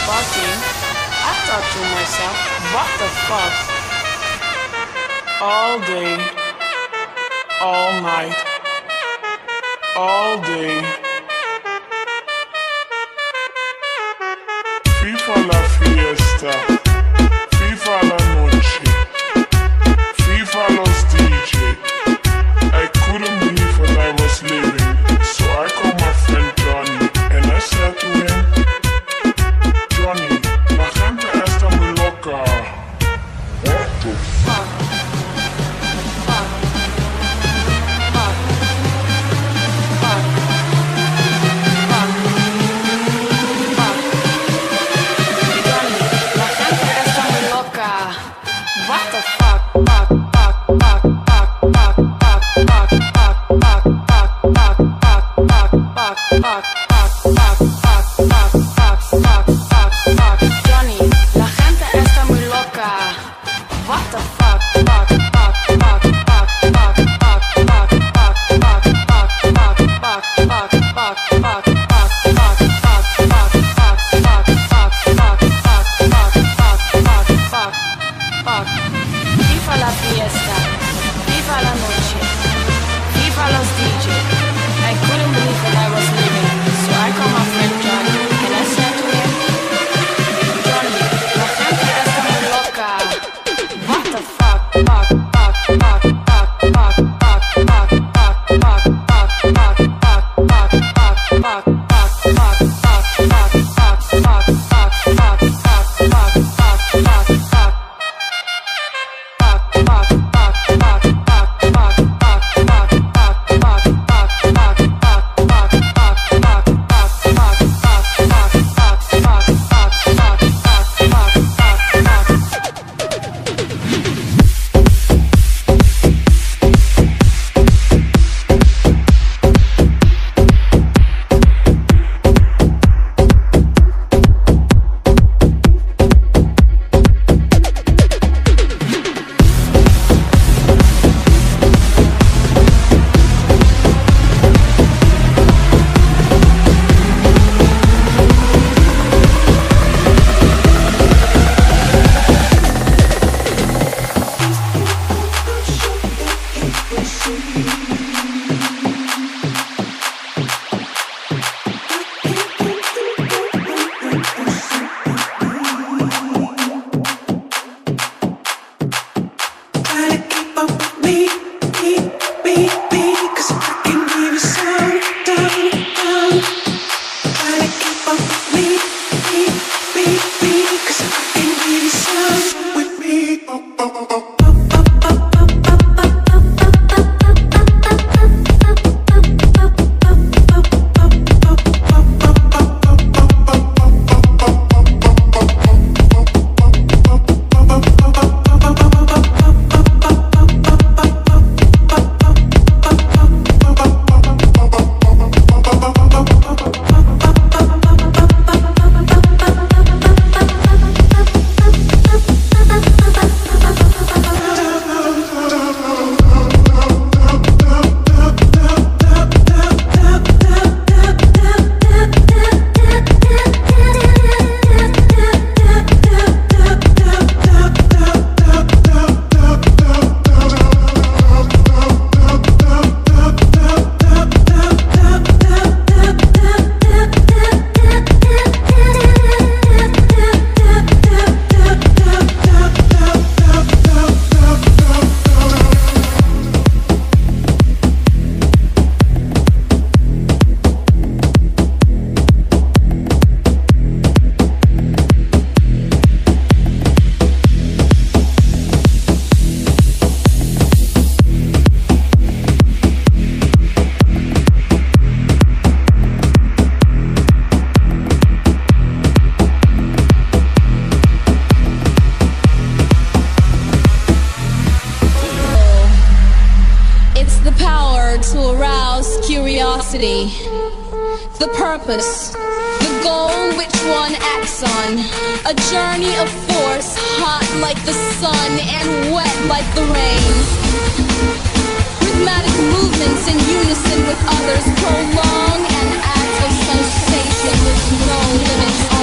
fucking, I thought to myself, what the fuck? All day, all night, all day. FIFA la fiesta, FIFA la noche, FIFA los DJ. I couldn't believe what I was living, so I called my friend Johnny and I said to him, Johnny, la gente está muy loca. What the fuck? Fuck. Fuck. Fuck. Fuck. Fuck. Johnny, la gente está muy loca. What the fuck? Fuck. Fuck. Fuck. Fuck. Fuck. Fuck. Fuck. Fuck. Fuck. Fuck. Fuck. FIFA la fiesta, FIFA la noche, FIFA los DJ. I couldn't believe that I was living, so I called my friend Johnny and I said to him, Johnny, la gente está muy loca. What the fuck? Fuck, fuck, fuck, fuck, fuck, fuck, fuck, fuck, fuck, fuck, fuck, fuck, fuck, fuck, the purpose, the goal which one acts on, a journey of force, hot like the sun and wet like the rain. Rhythmic movements in unison with others, prolong and acts of sensation with no limits.